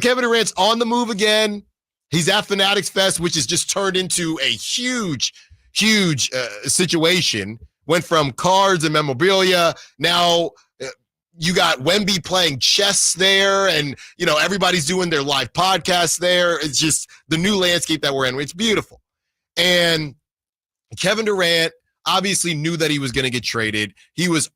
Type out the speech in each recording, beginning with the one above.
Kevin Durant's on the move again. He's at Fanatics Fest, which has just turned into a huge situation. Went from cards and memorabilia. Now you got Wemby playing chess there, and everybody's doing their live podcasts there. It's just the new landscape that we're in. It's beautiful. And Kevin Durant obviously knew that he was going to get traded. He was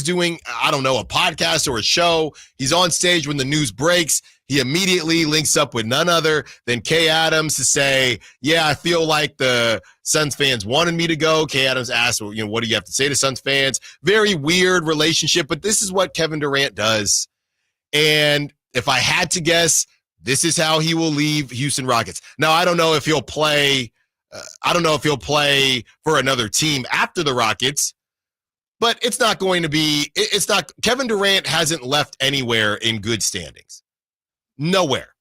doing, I don't know, a podcast or a show. He's on stage when the news breaks. He immediately links up with none other than Kay Adams to say, yeah, I feel like the Suns fans wanted me to go. Kay Adams asked, well, what do you have to say to Suns fans? Very weird relationship, but this is what Kevin Durant does. And if I had to guess, this is how he will leave Houston Rockets. Now, I don't know if he'll play for another team after the Rockets, but it's not Kevin Durant hasn't left anywhere in good standings. Nowhere.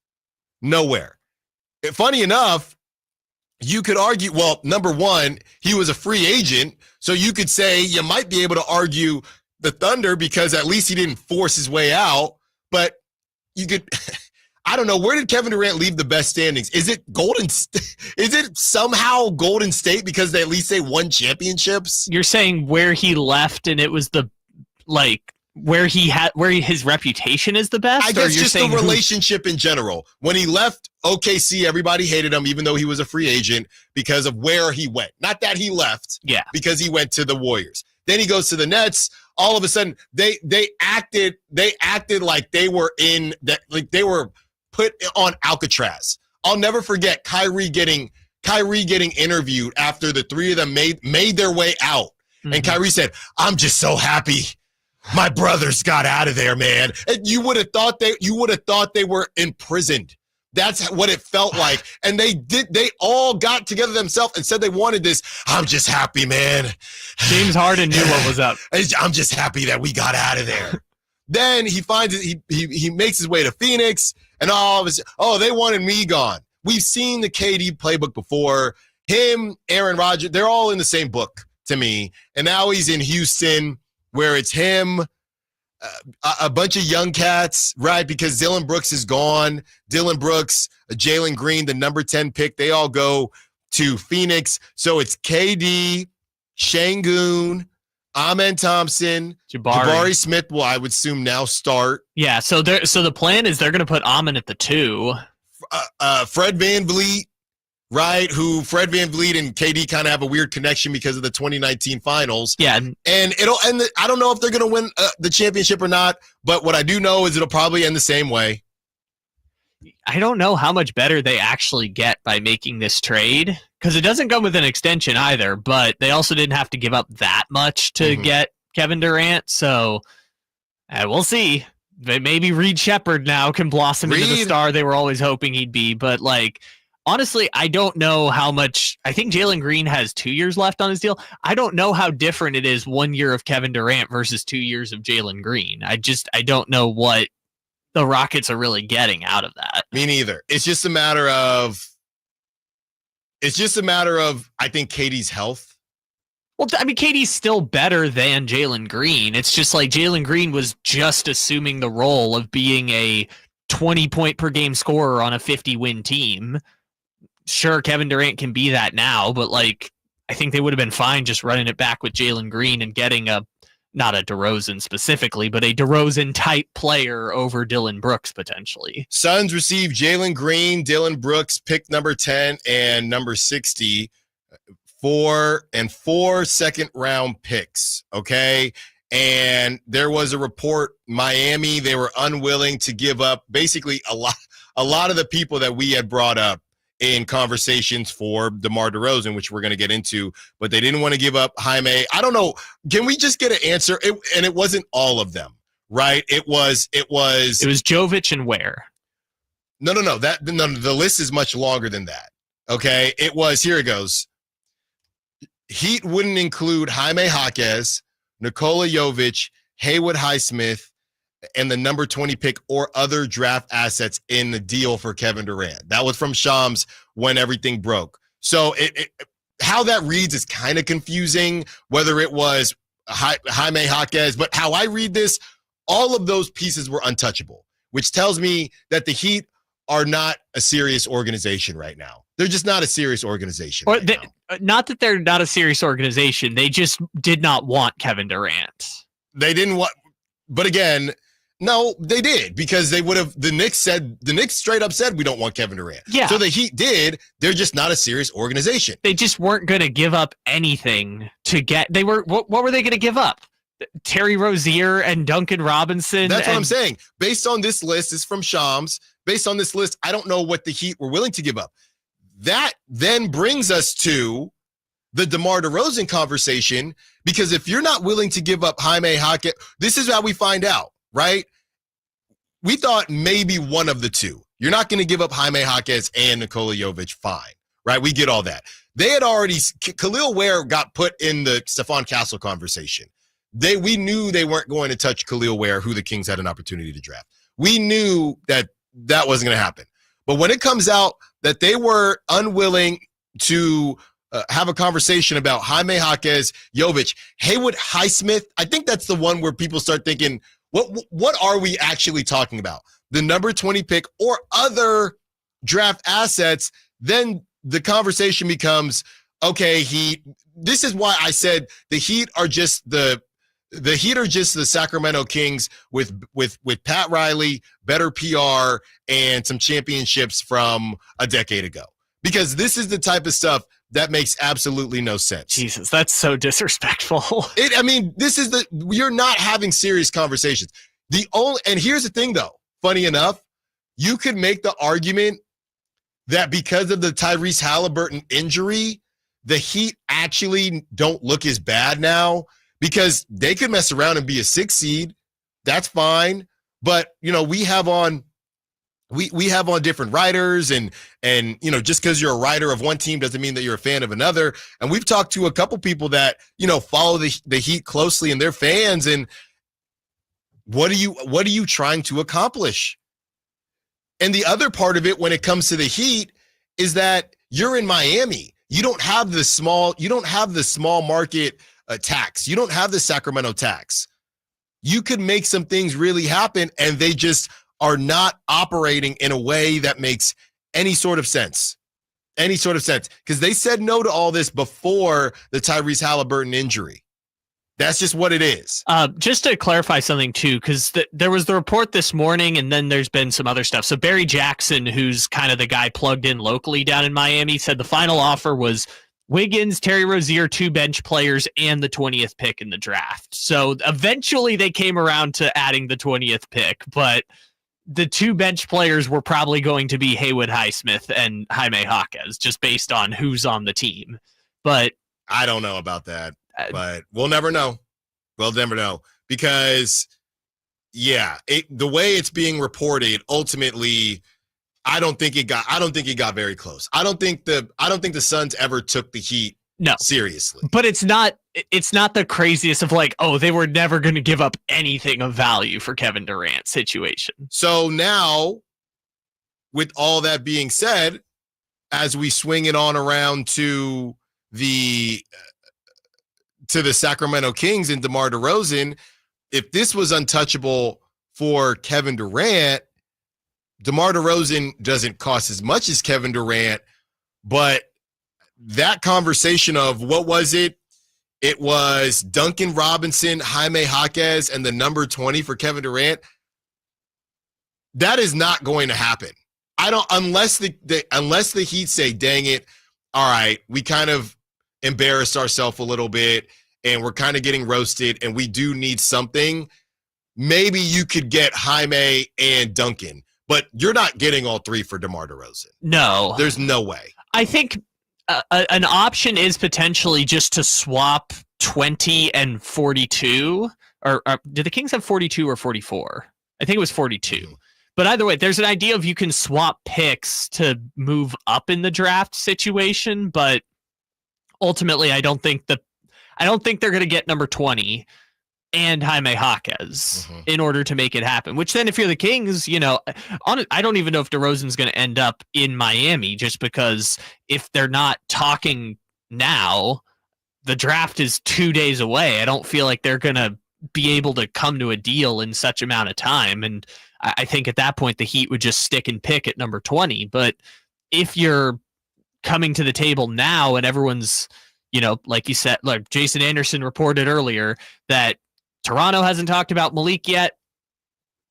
Funny enough, you could argue, well, number one, he was a free agent, so you could say you might be able to argue the Thunder because at least he didn't force his way out, but you could I don't know, where did Kevin Durant leave the best standings? Is it somehow Golden State because at least they won championships? You're saying where he left and it was where his reputation is the best? I guess just the relationship in general. When he left OKC, everybody hated him, even though he was a free agent, because of where he went. Not that he left, because he went to the Warriors. Then he goes to the Nets. All of a sudden, they acted like they were they were put on Alcatraz. I'll never forget Kyrie getting interviewed after the three of them made their way out, and Kyrie said, "I'm just so happy my brothers got out of there, man." And you would have thought they were imprisoned. That's what it felt like. And they all got together themselves and said they wanted this. "I'm just happy, man." James Harden knew what was up. "I'm just happy that we got out of there." Then he finds it. He makes his way to Phoenix, and they wanted me gone. We've seen the KD playbook before. Him, Aaron Rodgers, they're all in the same book to me. And now he's in Houston, where it's him, a bunch of young cats, right? Because Dylan Brooks is gone. Dylan Brooks, Jalen Green, the number 10 pick, they all go to Phoenix. So it's KD, Şengün, Amen Thompson, Jabari Smith will, I would assume, now start. Yeah, so the plan is they're going to put Amen at the 2. Fred VanVleet, right? Who Fred VanVleet and KD kind of have a weird connection because of the 2019 finals. Yeah. And I don't know if they're going to win the championship or not, but what I do know is it'll probably end the same way. I don't know how much better they actually get by making this trade, because it doesn't come with an extension either, but they also didn't have to give up that much to get Kevin Durant. So we'll see. Maybe Reed Shepherd now can blossom into the star they were always hoping he'd be. But honestly, I don't know how much. I think Jalen Green has 2 years left on his deal. I don't know how different it is 1 year of Kevin Durant versus 2 years of Jalen Green. I don't know what the Rockets are really getting out of that. Me neither. It's just a matter of, I think, KD's health. Well, I mean, KD's still better than Jalen Green. It's just like Jalen Green was just assuming the role of being a 20-point per game scorer on a 50-win team. Sure, Kevin Durant can be that now, but I think they would have been fine just running it back with Jalen Green and getting not a DeRozan specifically, but a DeRozan-type player over Dylan Brooks, potentially. Suns receive Jalen Green, Dylan Brooks, pick number 10 and number 60, 4 second-round picks, okay? And there was a report, Miami, they were unwilling to give up basically a lot of the people that we had brought up in conversations for DeMar DeRozan, which we're going to get into, but they didn't want to give up Jaime. I don't know. Can we just get an answer? And it wasn't all of them, right? It was Jovic and Ware. No. The list is much longer than that. Okay. Here it goes. Heat wouldn't include Jaime Jaquez, Nikola Jovic, Haywood Highsmith, and the number 20 pick or other draft assets in the deal for Kevin Durant. That was from Shams when everything broke. So how that reads is kind of confusing, whether it was Jaime Jaquez, but how I read this, all of those pieces were untouchable. which tells me that the Heat are not a serious organization right now. They're just not a serious organization Or right now. Not that they're not a serious organization. They just did not want Kevin Durant. They didn't want, but again, no, they did, because they would have. The Knicks straight up said we don't want Kevin Durant. Yeah. So the Heat did. They're just not a serious organization. They just weren't going to give up anything to get. They were. What were they going to give up? Terry Rozier and Duncan Robinson. That's what I'm saying. Based on this list, is from Shams. Based on this list, I don't know what the Heat were willing to give up. That then brings us to the DeMar DeRozan conversation, because if you're not willing to give up Jaime Jaquez, this is how we find out, right? We thought maybe one of the two. You're not going to give up Jaime Jaquez and Nikola Jovic, fine, right? We get all that. They had already, Khalil Ware got put in the Stephon Castle conversation. We knew they weren't going to touch Khalil Ware, who the Kings had an opportunity to draft. We knew that wasn't going to happen. But when it comes out that they were unwilling to have a conversation about Jaime Jaquez, Jovic, Haywood Highsmith, I think that's the one where people start thinking, what are we actually talking about? The number 20 pick or other draft assets? Then the conversation becomes, okay, this is why I said the Heat are just the Sacramento Kings with Pat Riley, better PR, and some championships from a decade ago. Because this is the type of stuff that makes absolutely no sense. Jesus, that's so disrespectful. You're not having serious conversations. And here's the thing though, funny enough, you could make the argument that because of the Tyrese Halliburton injury, the Heat actually don't look as bad now, because they could mess around and be a 6 seed. That's fine. But, we have on different writers, and just because you're a writer of one team doesn't mean that you're a fan of another. And we've talked to a couple people that, follow the Heat closely and they're fans. And what are you trying to accomplish? And the other part of it when it comes to the Heat is that you're in Miami. You don't have the small market tax. You don't have the Sacramento tax. You could make some things really happen, and they just are not operating in a way that makes any sort of sense. Because they said no to all this before the Tyrese Halliburton injury. That's just what it is. Just to clarify something, too, because there was the report this morning, and then there's been some other stuff. So Barry Jackson, who's kind of the guy plugged in locally down in Miami, said the final offer was Wiggins, Terry Rozier, 2 bench players, and the 20th pick in the draft. So eventually they came around to adding the 20th pick, but the 2 bench players were probably going to be Haywood Highsmith and Jaime Jaquez, just based on who's on the team. But I don't know about that. But we'll never know. Because, the way it's being reported, ultimately, I don't think it got very close. I don't think the Suns ever took the Heat seriously. But it's not the craziest of like, oh, they were never going to give up anything of value for Kevin Durant situation. So now, with all that being said, as we swing it on around to the Sacramento Kings and DeMar DeRozan, if this was untouchable for Kevin Durant, DeMar DeRozan doesn't cost as much as Kevin Durant, but that conversation of what was it? It was Duncan Robinson, Jaime Jaquez, and the number 20 for Kevin Durant. That is not going to happen. Unless the Heat say, dang it, all right, we kind of embarrassed ourselves a little bit and we're kind of getting roasted and we do need something. Maybe you could get Jaime and Duncan, but you're not getting all 3 for DeMar DeRozan. No. There's no way. I think an option is potentially just to swap 20 and 42. Or did the Kings have 42 or 44? I think it was 42. But either way, there's an idea of you can swap picks to move up in the draft situation, but ultimately I don't think they're going to get number 20 and Jaime Jaquez in order to make it happen, which then if you're the Kings, I don't even know if DeRozan's going to end up in Miami, just because if they're not talking now, the draft is 2 days away. I don't feel like they're going to be able to come to a deal in such amount of time. And I think at that point, the Heat would just stick and pick at number 20. But if you're coming to the table now and everyone's, like you said, like Jason Anderson reported earlier, that Toronto hasn't talked about Malik yet.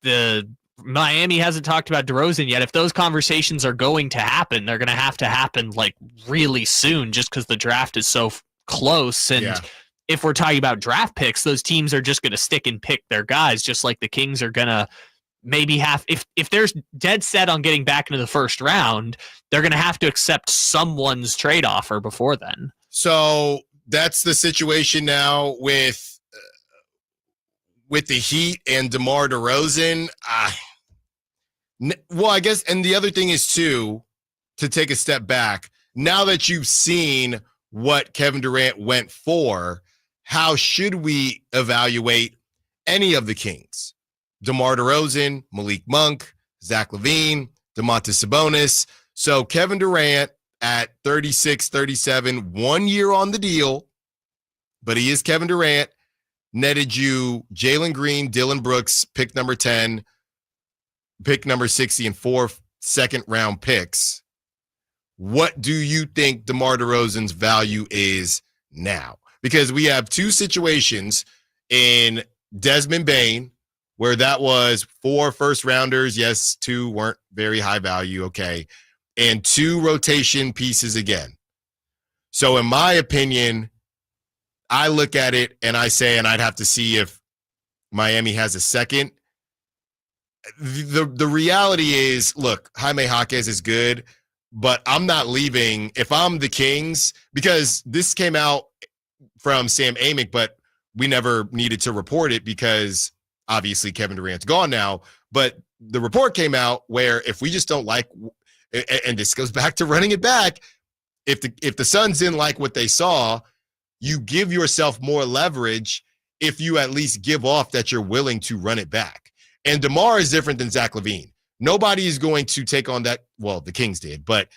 The Miami hasn't talked about DeRozan yet. If those conversations are going to happen, they're going to happen like really soon, just because the draft is so close. And if we're talking about draft picks, those teams are just going to stick and pick their guys, just like the Kings are going to maybe have. If they're dead set on getting back into the first round, they're going to have to accept someone's trade offer before then. So that's the situation now with the Heat and DeMar DeRozan. Well, I guess, and the other thing is too, to take a step back, now that you've seen what Kevin Durant went for, how should we evaluate any of the Kings? DeMar DeRozan, Malik Monk, Zach LaVine, Domantas Sabonis. So Kevin Durant at 36, 37, 1 year on the deal, but he is Kevin Durant, netted you Jalen Green, Dylan Brooks, pick number 10, pick number 60, and 4 second-round picks. What do you think DeMar DeRozan's value is now? Because we have two situations in Desmond Bane, where that was 4 first-rounders. Yes, 2 weren't very high value, okay, and 2 rotation pieces again. So in my opinion, I look at it and I say, and I'd have to see if Miami has a second. The reality is, look, Jaime Jaquez is good, but I'm not leaving if I'm the Kings, because this came out from Sam Amick, but we never needed to report it because obviously Kevin Durant's gone now. But the report came out where if we just don't like, and this goes back to running it back, if the Suns didn't like what they saw, you give yourself more leverage if you at least give off that you're willing to run it back. And DeMar is different than Zach LaVine. Nobody is going to take on that. Well, the Kings did, but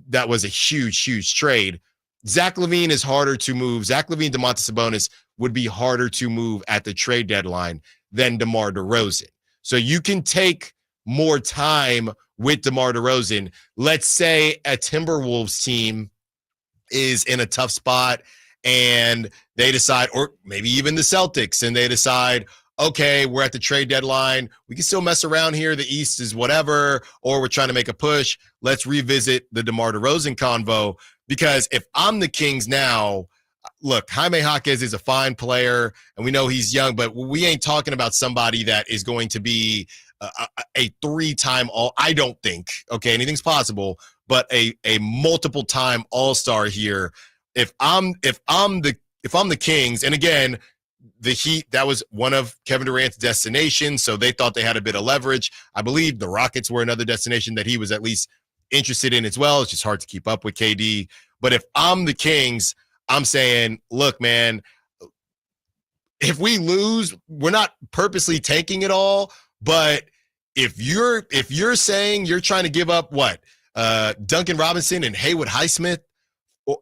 that was a huge, huge trade. Zach LaVine is harder to move. Zach LaVine, Domantas Sabonis would be harder to move at the trade deadline than DeMar DeRozan. So you can take more time with DeMar DeRozan. Let's say a Timberwolves team is in a tough spot and they decide, or maybe even the Celtics, and they decide, okay, we're at the trade deadline. We can still mess around here. The East is whatever, or we're trying to make a push. Let's revisit the DeMar DeRozan convo. Because if I'm the Kings now, look, Jaime Jaquez is a fine player, and we know he's young, but we ain't talking about somebody that is going to be a 3-time all. I don't think. Okay, anything's possible, but a multiple-time all-star here. If I'm the Kings, and again, the Heat, that was one of Kevin Durant's destinations, so they thought they had a bit of leverage. I believe the Rockets were another destination that he was at least interested in as well. It's just hard to keep up with KD. But if I'm the Kings, I'm saying, look, man, if we lose, we're not purposely taking it all. But if you're saying you're trying to give up what, Duncan Robinson and Haywood Highsmith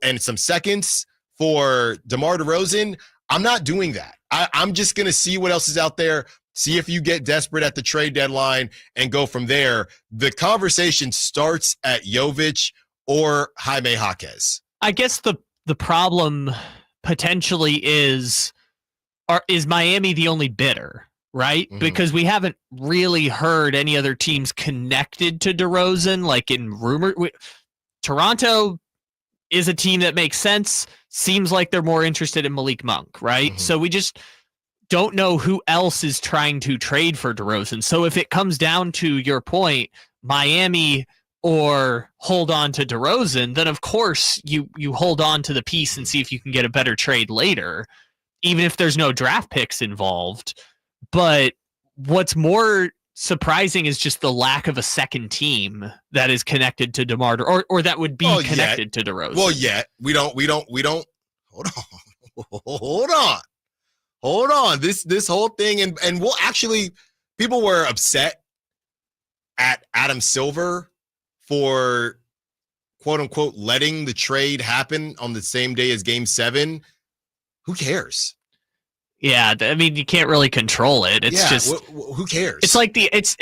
and some seconds for DeMar DeRozan, I'm not doing that. I'm just going to see what else is out there, see if you get desperate at the trade deadline, and go from there. The conversation starts at Jovic or Jaime Jaquez. I guess the problem potentially is Miami the only bidder, right? Mm-hmm. Because we haven't really heard any other teams connected to DeRozan, like in rumor. Toronto is a team that makes sense. Seems like they're more interested in Malik Monk, right? Mm-hmm. So we just don't know who else is trying to trade for DeRozan. So if it comes down to your point, Miami or hold on to DeRozan, then of course you hold on to the piece and see if you can get a better trade later, even if there's no draft picks involved. But what's more surprising is just the lack of a second team that is connected to DeMar or that would be connected to DeRozan. Well, yet we don't hold on. This whole thing, and we'll actually, people were upset at Adam Silver for quote unquote letting the trade happen on the same day as Game 7. Who cares? Yeah, I mean, you can't really control it. It's just who cares? It's like it's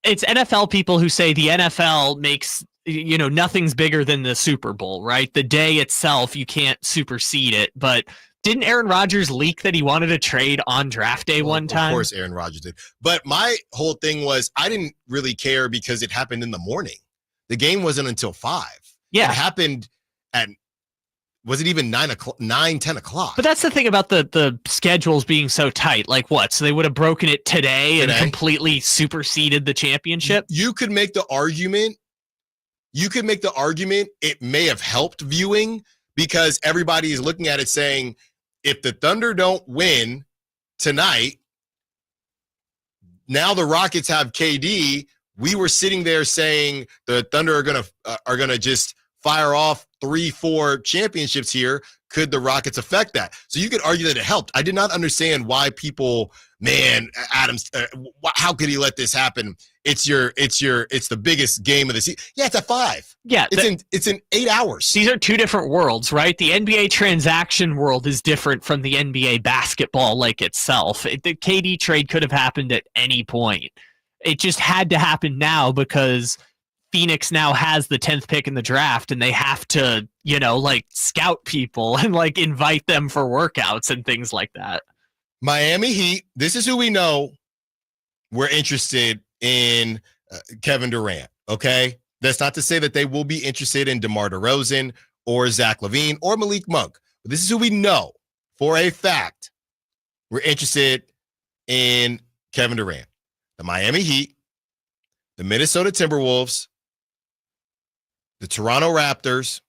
NFL people who say the NFL makes nothing's bigger than the Super Bowl, right? The day itself, you can't supersede it. But didn't Aaron Rodgers leak that he wanted to trade on draft day one time? Of course, Aaron Rodgers did. But my whole thing was I didn't really care because it happened in the morning. The game wasn't until 5. Yeah, it happened at. Was it even 10 o'clock? But that's the thing about the schedules being so tight. Like what? So they would have broken it today and completely superseded the championship? You could make the argument. It may have helped viewing because everybody is looking at it saying, if the Thunder don't win tonight, now the Rockets have KD. We were sitting there saying the Thunder are gonna just fire off 3-4 championships here. Could the Rockets affect that? So you could argue that it helped. I did not understand why people, Adams, how could he let this happen? It's the biggest game of the season. Yeah, it's at 5. Yeah, it's in 8 hours. These are two different worlds, right? The NBA transaction world is different from the NBA basketball like itself. The KD trade could have happened at any point. It just had to happen now because Phoenix now has the 10th pick in the draft and they have to, scout people and invite them for workouts and things like that. Miami Heat, this is who we know we're interested in Kevin Durant, okay? That's not to say that they will be interested in DeMar DeRozan or Zach LaVine or Malik Monk. But this is who we know for a fact we're interested in Kevin Durant. The Miami Heat, the Minnesota Timberwolves, the Toronto Raptors,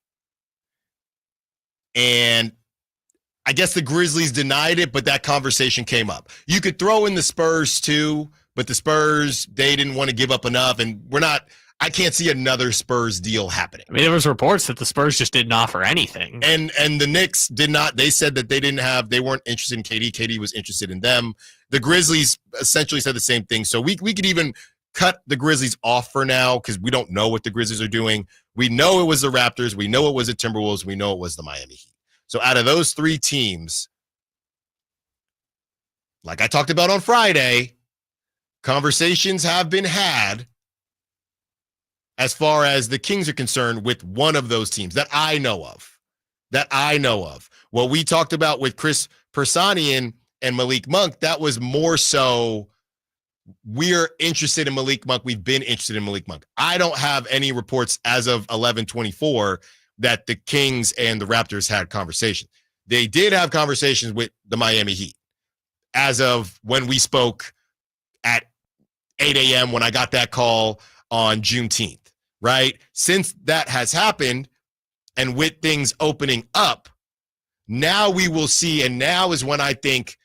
and I guess the Grizzlies denied it, but that conversation came up. You could throw in the Spurs too, but the Spurs, they didn't want to give up enough, and I can't see another Spurs deal happening. I mean, there was reports that the Spurs just didn't offer anything. And the Knicks did not. They said that they weren't interested in KD. KD was interested in them. The Grizzlies essentially said the same thing. So we could even cut the Grizzlies off for now because we don't know what the Grizzlies are doing. We know it was the Raptors. We know it was the Timberwolves. We know it was the Miami Heat. So out of those 3 teams, like I talked about on Friday, conversations have been had as far as the Kings are concerned with one of those teams that I know of. What we talked about with Chris Persanian and Malik Monk, that was more so we're interested in Malik Monk. We've been interested in Malik Monk. I don't have any reports as of 11/24 that the Kings and the Raptors had conversations. They did have conversations with the Miami Heat as of when we spoke at 8 a.m. when I got that call on Juneteenth, right? Since that has happened and with things opening up, now we will see, and now is when I think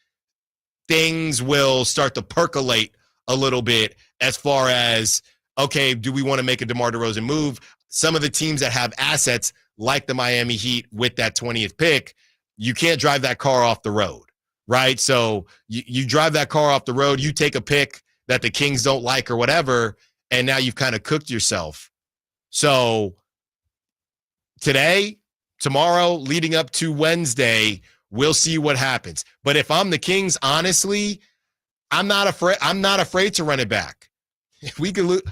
things will start to percolate a little bit as far as, okay, do we want to make a DeMar DeRozan move? Some of the teams that have assets like the Miami Heat with that 20th pick, you can't drive that car off the road, right? So you drive that car off the road, you take a pick that the Kings don't like or whatever, and now you've kind of cooked yourself. So today, tomorrow, leading up to Wednesday, we'll see what happens. But if I'm the Kings, honestly, I'm not afraid to run it back. If we could lose,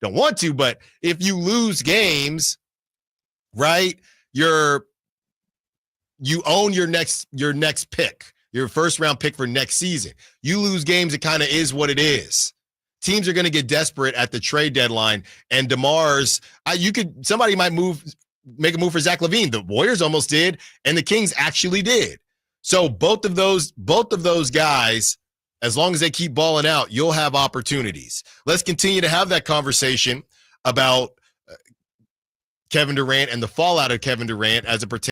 don't want to, but if you lose games, right, you own your next pick, your first round pick for next season. You lose games, it kind of is what it is. Teams are going to get desperate at the trade deadline, and DeMar's. Somebody might make a move for Zach LaVine. The Warriors almost did, and the Kings actually did. So both of those guys, as long as they keep balling out, you'll have opportunities. Let's continue to have that conversation about Kevin Durant and the fallout of Kevin Durant as it pertains